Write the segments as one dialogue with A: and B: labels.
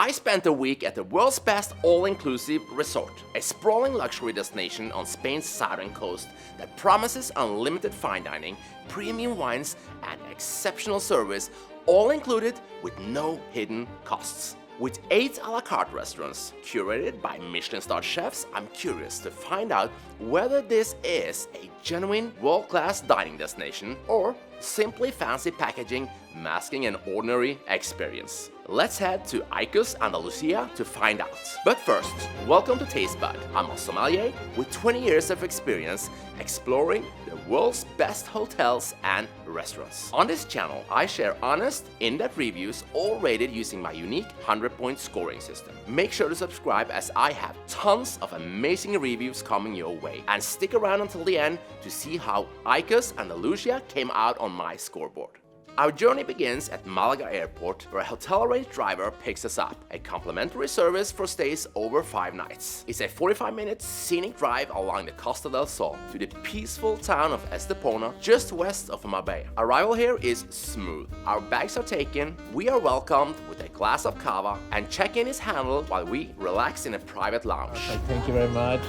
A: I spent a week at the world's best all-inclusive resort, a sprawling luxury destination on Spain's southern coast that promises unlimited fine dining, premium wines, and exceptional service, all included with no hidden costs. With 8 a la carte restaurants curated by Michelin-starred chefs, I'm curious to find out whether this is a genuine world-class dining destination or simply fancy packaging masking an ordinary experience. Let's head to Ikos Andalusia to find out. But first, welcome to Taste Bud. I'm a sommelier with 20 years of experience exploring the world's best hotels and restaurants. On this channel, I share honest, in-depth reviews, all rated using my unique 100-point scoring system. Make sure to subscribe as I have tons of amazing reviews coming your way. And stick around until the end to see how Ikos Andalusia came out on my scoreboard. Our journey begins at Malaga Airport, where a hotel-arranged driver picks us up, a complimentary service for stays over 5 nights. It's a 45-minute scenic drive along the Costa del Sol to the peaceful town of Estepona, just west of Marbella. Arrival here is smooth. Our bags are taken, we are welcomed with a glass of cava, and check-in is handled while we relax in a private lounge.
B: Okay, thank you very much.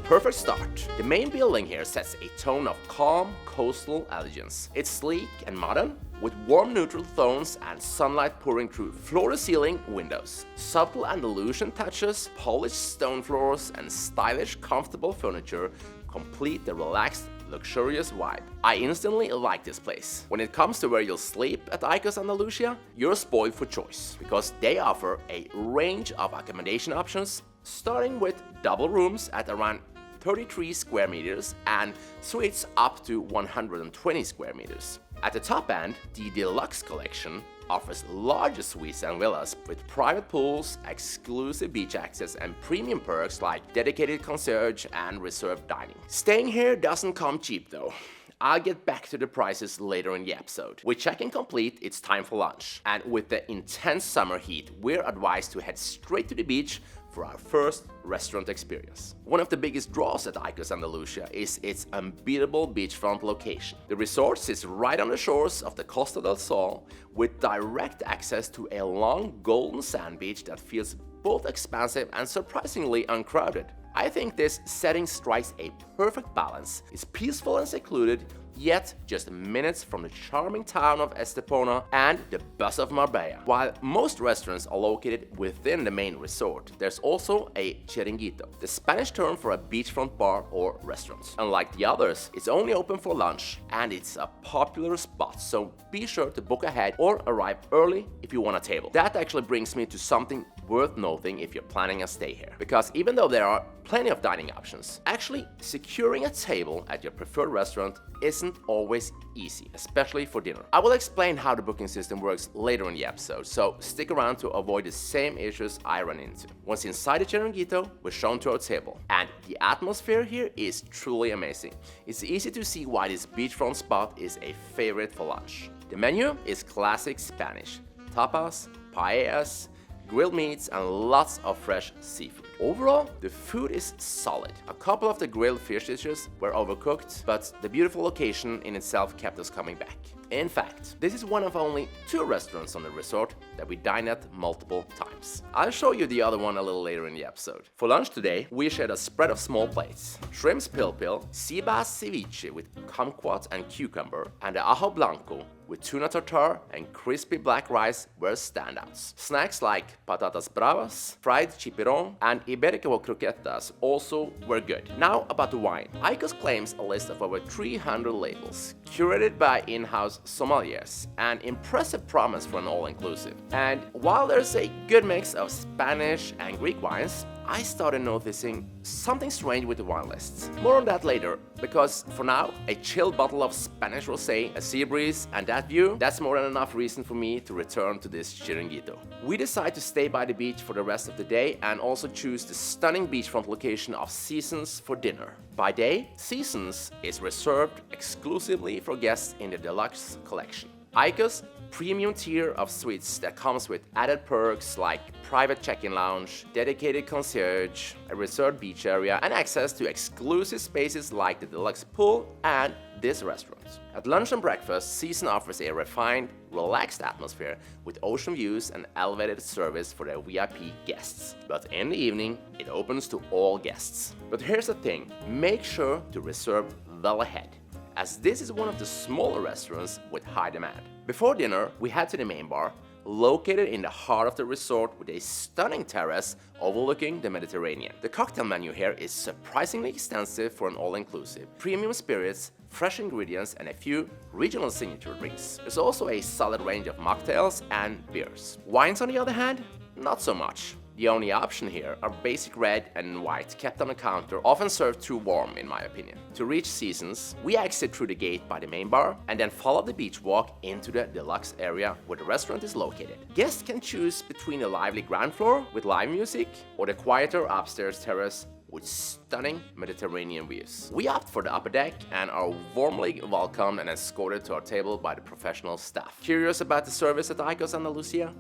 A: Perfect start. The main building here sets a tone of calm coastal elegance. It's sleek and modern, with warm neutral tones and sunlight pouring through floor-to-ceiling windows. Subtle Andalusian touches, polished stone floors, and stylish, comfortable furniture complete the relaxed, luxurious vibe. I instantly like this place. When it comes to where you'll sleep at Ikos Andalusia, you're spoiled for choice, because they offer a range of accommodation options, starting with double rooms at around 33 square meters and suites up to 120 square meters. At the top end, the Deluxe Collection offers larger suites and villas with private pools, exclusive beach access, and premium perks like dedicated concierge and reserved dining. Staying here doesn't come cheap though. I'll get back to the prices later in the episode. With check-in complete, it's time for lunch. And with the intense summer heat, we're advised to head straight to the beach for our first restaurant experience. One of the biggest draws at Ikos Andalusia is its unbeatable beachfront location. The resort sits right on the shores of the Costa del Sol, with direct access to a long golden sand beach that feels both expansive and surprisingly uncrowded. I think this setting strikes a perfect balance. It's peaceful and secluded, yet just minutes from the charming town of Estepona and the buzz of Marbella. While most restaurants are located within the main resort, there's also a chiringuito, the Spanish term for a beachfront bar or restaurant. Unlike the others, it's only open for lunch, and it's a popular spot, so be sure to book ahead or arrive early if you want a table. That actually brings me to something worth noting if you're planning a stay here, because even though there are plenty of dining options, actually securing a table at your preferred restaurant isn't always easy, especially for dinner. I will explain how the booking system works later in the episode, so stick around to avoid the same issues I ran into. Once inside the chiringuito, we're shown to our table, and the atmosphere here is truly amazing. It's easy to see why this beachfront spot is a favorite for lunch. The menu is classic Spanish: tapas, paellas, grilled meats, and lots of fresh seafood. Overall, the food is solid. A couple of the grilled fish dishes were overcooked, but the beautiful location in itself kept us coming back. In fact, this is one of only 2 restaurants on the resort that we dine at multiple times. I'll show you the other one a little later in the episode. For lunch today, we shared a spread of small plates: shrimps pil-pil, sea bass ceviche with kumquat and cucumber, and the ajo blanco with tuna tartare and crispy black rice were standouts. Snacks like patatas bravas, fried chipirón, and iberico croquetas also were good. Now about the wine. Ikos claims a list of over 300 labels, curated by in-house sommeliers, an impressive promise for an all-inclusive. And while there's a good mix of Spanish and Greek wines, I started noticing something strange with the wine lists. More on that later, because for now, a chilled bottle of Spanish rosé, a sea breeze, and that view, that's more than enough reason for me to return to this chiringuito. We decide to stay by the beach for the rest of the day and also choose the stunning beachfront location of Seasons for dinner. By day, Seasons is reserved exclusively for guests in the Deluxe Collection. Ikos' premium tier of suites that comes with added perks like private check-in lounge, dedicated concierge, a reserved beach area, and access to exclusive spaces like the deluxe pool and this restaurant. At lunch and breakfast, Season offers a refined, relaxed atmosphere with ocean views and elevated service for their VIP guests. But in the evening, it opens to all guests. But here's the thing, make sure to reserve well ahead, as this is one of the smaller restaurants with high demand. Before dinner, we head to the main bar, located in the heart of the resort with a stunning terrace overlooking the Mediterranean. The cocktail menu here is surprisingly extensive for an all-inclusive. Premium spirits, fresh ingredients, and a few regional signature drinks. There's also a solid range of mocktails and beers. Wines, on the other hand, not so much. The only option here are basic red and white kept on the counter, often served too warm in my opinion. To reach Seasons, we exit through the gate by the main bar and then follow the beach walk into the deluxe area where the restaurant is located. Guests can choose between the lively ground floor with live music or the quieter upstairs terrace with stunning Mediterranean views. We opt for the upper deck and are warmly welcomed and escorted to our table by the professional staff. Curious about the service at Ikos Andalusia?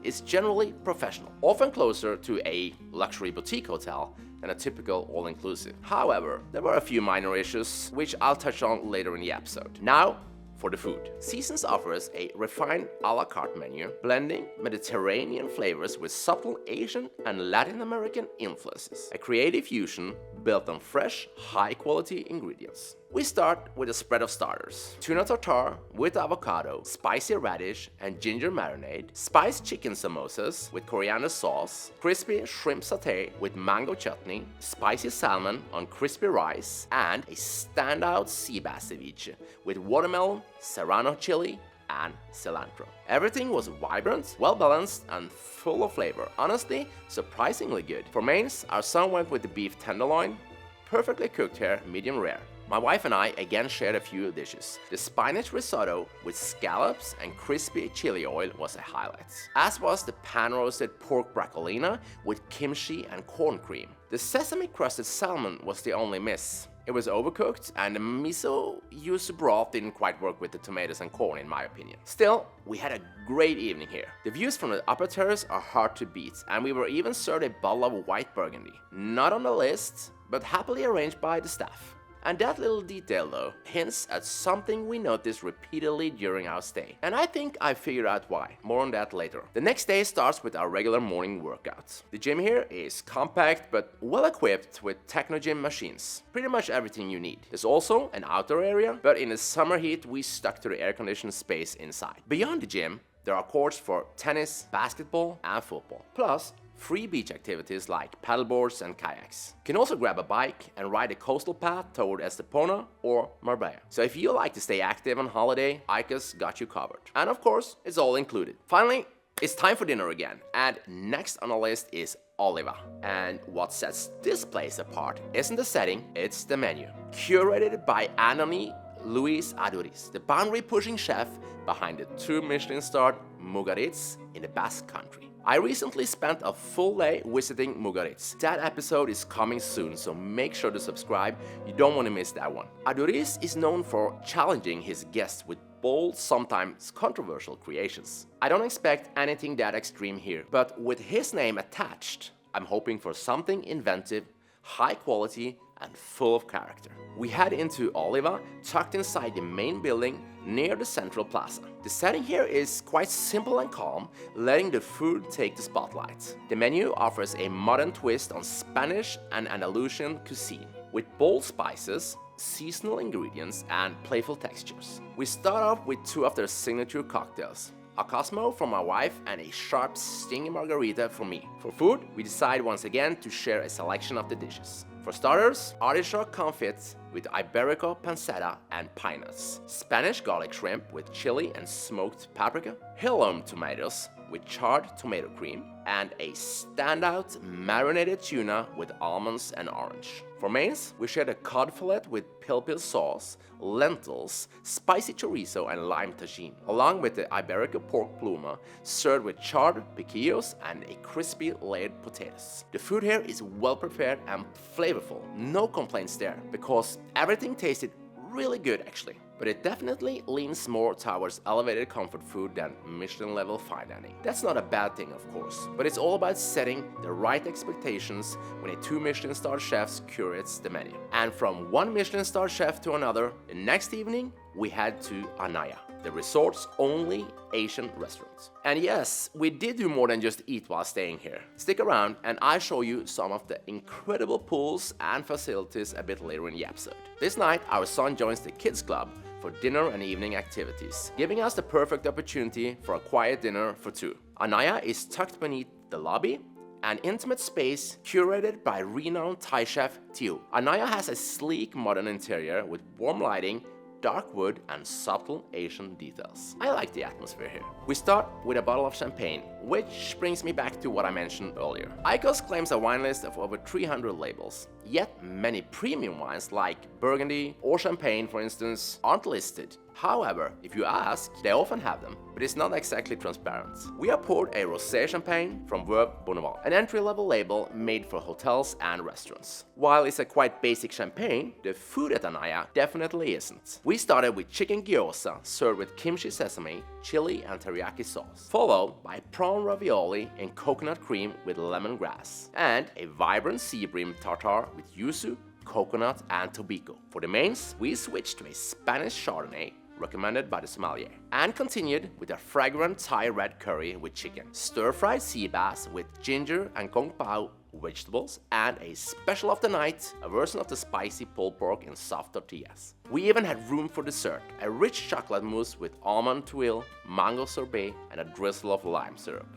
A: It's generally professional, often closer to a luxury boutique hotel than a typical all-inclusive. However, there were a few minor issues which I'll touch on later in the episode. Now, for the food. Seasons offers a refined a la carte menu, blending Mediterranean flavors with subtle Asian and Latin American influences. A creative fusion built on fresh, high-quality ingredients. We start with a spread of starters: tuna tartare with avocado, spicy radish and ginger marinade, spiced chicken samosas with coriander sauce, crispy shrimp sauté with mango chutney, spicy salmon on crispy rice, and a standout sea bass ceviche with watermelon, serrano chili, and cilantro. Everything was vibrant, well-balanced, and full of flavor. Honestly, surprisingly good. For mains, our son went with the beef tenderloin, perfectly cooked here, medium rare. My wife and I again shared a few dishes. The spinach risotto with scallops and crispy chili oil was a highlight, as was the pan-roasted pork broccolina with kimchi and corn cream. The sesame-crusted salmon was the only miss. It was overcooked, and the miso-yuzu broth didn't quite work with the tomatoes and corn in my opinion. Still, we had a great evening here. The views from the upper terrace are hard to beat, and we were even served a bottle of white burgundy. Not on the list, but happily arranged by the staff. And that little detail though hints at something we noticed repeatedly during our stay. And I think I figured out why. More on that later. The next day starts with our regular morning workouts. The gym here is compact but well equipped with techno gym machines. Pretty much everything you need. There's also an outdoor area, but in the summer heat we stuck to the air-conditioned space inside. Beyond the gym, there are courts for tennis, basketball, and football. Plus, free beach activities like paddleboards and kayaks. You can also grab a bike and ride a coastal path toward Estepona or Marbella. So if you like to stay active on holiday, Ikos got you covered. And of course, it's all included. Finally, it's time for dinner again. And next on the list is Oliva. And what sets this place apart isn't the setting, it's the menu. Curated by Anthony Luis Aduriz, the boundary-pushing chef behind the 2 Michelin-starred Mugaritz in the Basque Country. I recently spent a full day visiting Mugaritz. That episode is coming soon, so make sure to subscribe. You don't want to miss that one. Aduriz is known for challenging his guests with bold, sometimes controversial creations. I don't expect anything that extreme here, but with his name attached, I'm hoping for something inventive, high quality, and full of character. We head into Oliva, tucked inside the main building near the central plaza. The setting here is quite simple and calm, letting the food take the spotlight. The menu offers a modern twist on Spanish and Andalusian cuisine, with bold spices, seasonal ingredients, and playful textures. We start off with 2 of their signature cocktails: a Cosmo for my wife and a sharp, stingy margarita for me. For food, we decide once again to share a selection of the dishes. For starters, artichoke confit with Iberico pancetta and pine nuts, Spanish garlic shrimp with chili and smoked paprika, heirloom tomatoes with charred tomato cream, and a standout marinated tuna with almonds and orange. For mains, we shared a cod fillet with pil-pil sauce, lentils, spicy chorizo, and lime tagine, along with the Iberico pork pluma served with charred piquillos and a crispy layered potatoes. The food here is well prepared and flavorful. No complaints there, because everything tasted really good actually. But it definitely leans more towards elevated comfort food than Michelin-level fine dining. That's not a bad thing, of course, but it's all about setting the right expectations when a 2 Michelin-star chefs curates the menu. And from one Michelin-star chef to another, the next evening we head to Anaya, the resort's only Asian restaurant. And yes, we did do more than just eat while staying here. Stick around and I'll show you some of the incredible pools and facilities a bit later in the episode. This night, our son joins the kids club for dinner and evening activities, giving us the perfect opportunity for a quiet dinner for two. Anaya is tucked beneath the lobby, an intimate space curated by renowned Thai chef Teo. Anaya has a sleek modern interior with warm lighting, dark wood, and subtle Asian details. I like the atmosphere here. We start with a bottle of champagne, which brings me back to what I mentioned earlier. Ikos claims a wine list of over 300 labels, yet many premium wines like Burgundy or Champagne, for instance, aren't listed. However, if you ask, they often have them, but it's not exactly transparent. We are poured a rosé champagne from Veuve Bonneval, an entry-level label made for hotels and restaurants. While it's a quite basic champagne, the food at Anaya definitely isn't. We started with chicken gyoza served with kimchi sesame, chili and teriyaki sauce, followed by prawn ravioli in coconut cream with lemongrass, and a vibrant sea bream tartare with yuzu, coconut, and tobiko. For the mains, we switched to a Spanish Chardonnay recommended by the sommelier, and continued with a fragrant Thai red curry with chicken, stir-fried sea bass with ginger and kung pao vegetables, and a special of the night, a version of the spicy pulled pork in soft tortillas. We even had room for dessert, a rich chocolate mousse with almond tuile, mango sorbet, and a drizzle of lime syrup.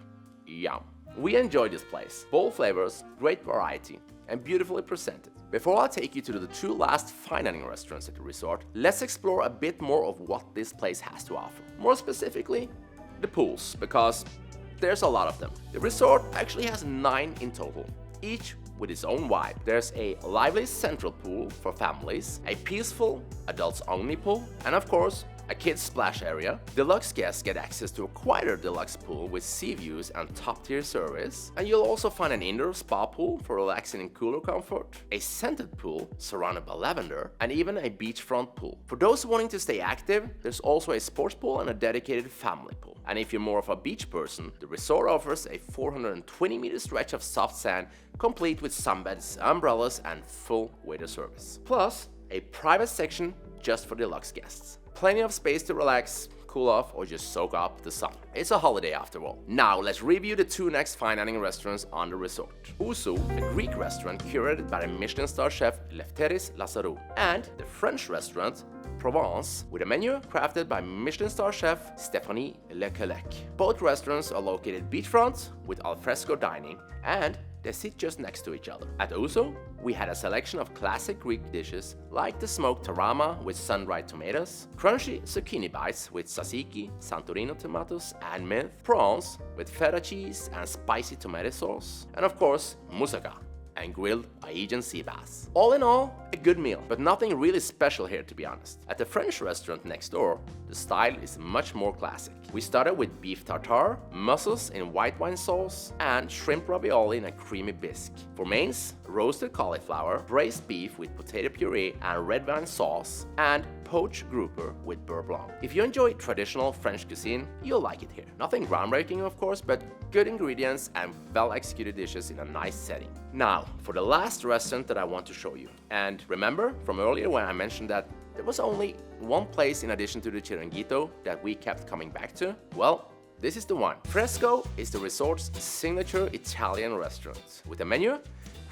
A: Yum! We enjoyed this place. Bold flavors, great variety, and beautifully presented. Before I take you to the two last fine dining restaurants at the resort, let's explore a bit more of what this place has to offer. More specifically, the pools, because there's a lot of them. The resort actually has 9 in total, each with its own vibe. There's a lively central pool for families, a peaceful adults-only pool, and of course, a kids splash area. Deluxe guests get access to a quieter deluxe pool with sea views and top-tier service. And you'll also find an indoor spa pool for relaxing in cooler comfort, a scented pool surrounded by lavender, and even a beachfront pool. For those wanting to stay active, there's also a sports pool and a dedicated family pool. And if you're more of a beach person, the resort offers a 420-meter stretch of soft sand, complete with sunbeds, umbrellas, and full waiter service. Plus, a private section just for deluxe guests. Plenty of space to relax, cool off, or just soak up the sun. It's a holiday after all. Now let's review the two next fine dining restaurants on the resort. Ouzo, a Greek restaurant curated by the Michelin star chef Lefteris Lazarou, and the French restaurant Provence, with a menu crafted by Michelin star chef Stéphanie Lequelec. Both restaurants are located beachfront with alfresco dining, and they sit just next to each other. At Ouzo, we had a selection of classic Greek dishes like the smoked tarama with sun-dried tomatoes, crunchy zucchini bites with tzatziki, Santorino tomatoes and mint, prawns with feta cheese and spicy tomato sauce, and of course, moussaka and grilled Aegean sea bass. All in all, a good meal, but nothing really special here to be honest. At the French restaurant next door, the style is much more classic. We started with beef tartare, mussels in white wine sauce, and shrimp ravioli in a creamy bisque. For mains, roasted cauliflower, braised beef with potato puree and red wine sauce, and poached grouper with beurre blanc. If you enjoy traditional French cuisine, you'll like it here. Nothing groundbreaking of course, but good ingredients and well-executed dishes in a nice setting. Now, for the last restaurant that I want to show you. And remember from earlier when I mentioned that there was only one place in addition to the Chiringuito that we kept coming back to? Well, this is the one. Fresco is the resort's signature Italian restaurant, with a menu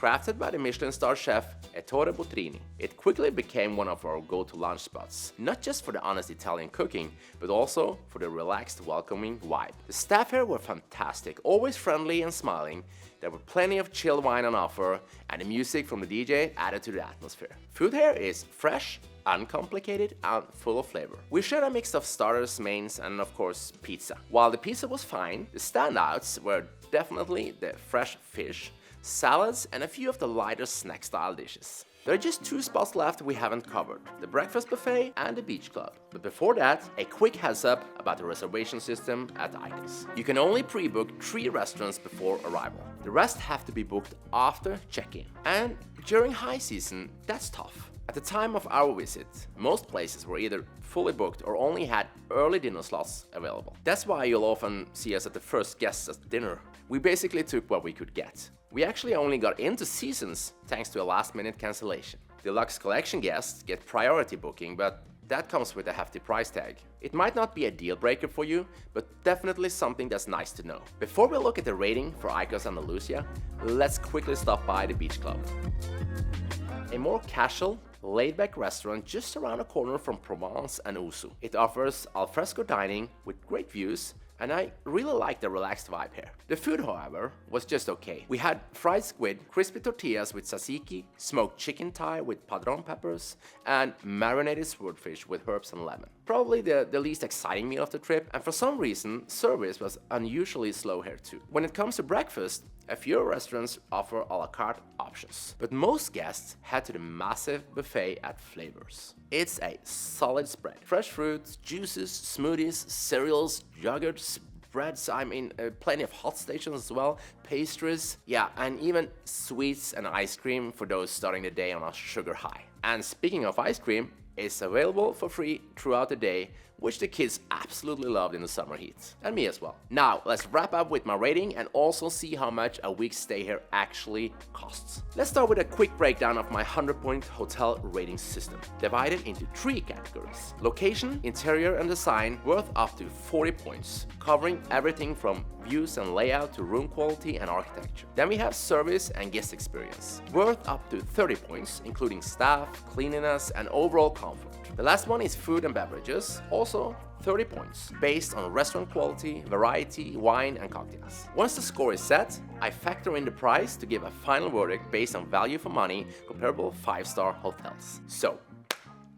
A: crafted by the Michelin star chef Ettore Botrini. It quickly became one of our go-to lunch spots, not just for the honest Italian cooking, but also for the relaxed, welcoming vibe. The staff here were fantastic, always friendly and smiling. There were plenty of chilled wine on offer, and the music from the DJ added to the atmosphere. Food here is fresh, uncomplicated, and full of flavor. We shared a mix of starters, mains, and of course pizza. While the pizza was fine, the standouts were definitely the fresh fish, salads, and a few of the lighter snack-style dishes. There are just 2 spots left we haven't covered, the breakfast buffet and the beach club. But before that, a quick heads up about the reservation system at Ikos. You can only pre-book 3 restaurants before arrival. The rest have to be booked after check-in. And during high season, that's tough. At the time of our visit, most places were either fully booked or only had early dinner slots available. That's why you'll often see us at the first guests at dinner. We basically took what we could get. We actually only got into seasons thanks to a last-minute cancellation. Deluxe Collection guests get priority booking, but that comes with a hefty price tag. It might not be a deal breaker for you, but definitely something that's nice to know. Before we look at the rating for Ikos Andalusia, let's quickly stop by the Beach Club. A more casual, laid-back restaurant just around the corner from Provence and Osu. It offers alfresco dining with great views, and I really like the relaxed vibe here. The food, however, was just okay. We had fried squid, crispy tortillas with tzatziki, smoked chicken thigh with padron peppers, and marinated swordfish with herbs and lemon. Probably the least exciting meal of the trip, and for some reason, service was unusually slow here too. When it comes to breakfast, a few restaurants offer a la carte options, but most guests head to the massive buffet at Flavors. It's a solid spread. Fresh fruits, juices, smoothies, cereals, yogurts, breads, plenty of hot stations as well, pastries, yeah, and even sweets and ice cream for those starting the day on a sugar high. And speaking of ice cream, it's available for free throughout the day, which the kids absolutely loved in the summer heat, and me as well. Now, let's wrap up with my rating and also see how much a week's stay here actually costs. Let's start with a quick breakdown of my 100-point hotel rating system, divided into 3 categories. Location, interior and design, worth up to 40 points, covering everything from views and layout to room quality and architecture. Then we have service and guest experience, worth up to 30 points, including staff, cleanliness and overall comfort. The last one is food and beverages, also 30 points, based on restaurant quality, variety, wine and cocktails. Once the score is set, I factor in the price to give a final verdict based on value for money, comparable 5-star hotels. So,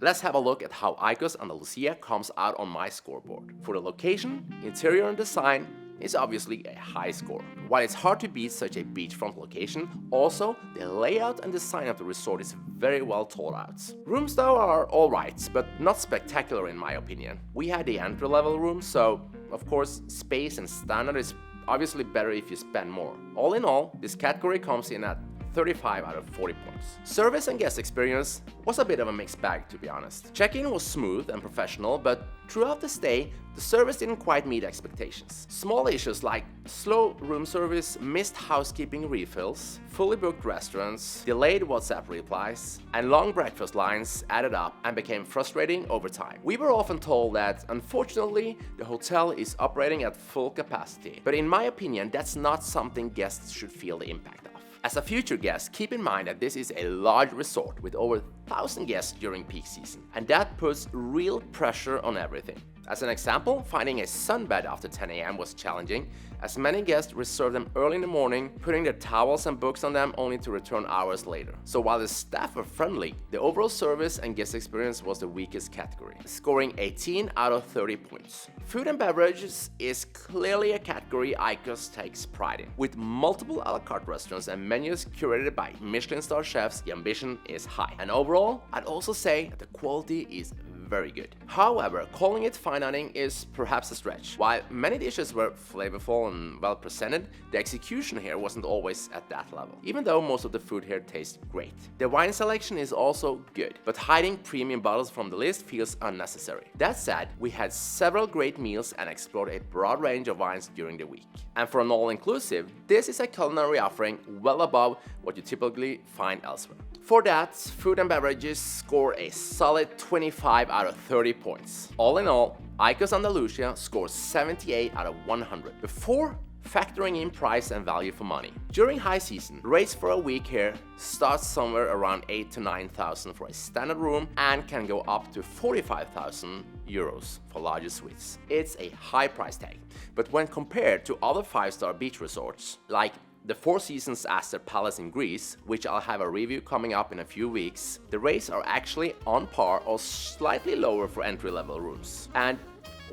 A: let's have a look at how Ikos Andalusia comes out on my scoreboard. For the location, interior and design, is obviously a high score. While it's hard to beat such a beachfront location, also the layout and design of the resort is very well thought out. Rooms though are alright, but not spectacular in my opinion. We had the entry-level room, so of course space and standard is obviously better if you spend more. All in all, this category comes in at 35 out of 40 points. Service and guest experience was a bit of a mixed bag, to be honest. Check-in was smooth and professional, but throughout the stay, the service didn't quite meet expectations. Small issues like slow room service, missed housekeeping refills, fully booked restaurants, delayed WhatsApp replies, and long breakfast lines added up and became frustrating over time. We were often told that, unfortunately, the hotel is operating at full capacity, but in my opinion, that's not something guests should feel the impact of. As a future guest, keep in mind that this is a large resort with over 1,000 guests during peak season, and that puts real pressure on everything. As an example, finding a sunbed after 10 a.m. was challenging, as many guests reserved them early in the morning, putting their towels and books on them only to return hours later. So while the staff were friendly, the overall service and guest experience was the weakest category, scoring 18 out of 30 points. Food and beverages is clearly a category Ikos takes pride in. With multiple a la carte restaurants and menus curated by Michelin-star chefs, the ambition is high. And overall, I'd also say that the quality is very good. However, calling it fine dining is perhaps a stretch. While many dishes were flavorful and well presented, the execution here wasn't always at that level, even though most of the food here tastes great. The wine selection is also good, but hiding premium bottles from the list feels unnecessary. That said, we had several great meals and explored a broad range of wines during the week. And for an all-inclusive, this is a culinary offering well above what you typically find elsewhere. For that, food and beverages score a solid 25 out of 30 points. All in all, Ikos Andalusia scores 78 out of 100 before factoring in price and value for money. During high season, rates for a week here start somewhere around 8,000 to 9,000 for a standard room and can go up to 45,000 euros for larger suites. It's a high price tag, but when compared to other 5-star beach resorts like the Four Seasons Aster Palace in Greece, which I'll have a review coming up in a few weeks, the rates are actually on par or slightly lower for entry-level rooms. And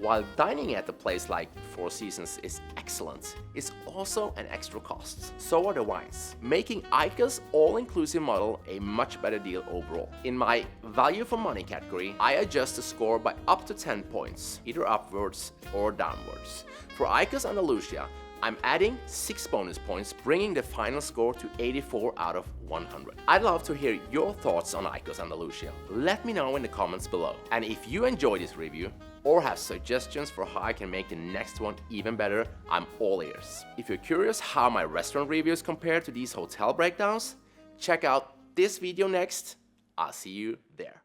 A: while dining at a place like Four Seasons is excellent, it's also an extra cost. So are the wines, making Ikos all-inclusive model a much better deal overall. In my value for money category, I adjust the score by up to 10 points, either upwards or downwards. For Ikos Andalusia, I'm adding 6 bonus points, bringing the final score to 84 out of 100. I'd love to hear your thoughts on Ikos Andalusia. Let me know in the comments below. And if you enjoyed this review or have suggestions for how I can make the next one even better, I'm all ears. If you're curious how my restaurant reviews compare to these hotel breakdowns, check out this video next. I'll see you there.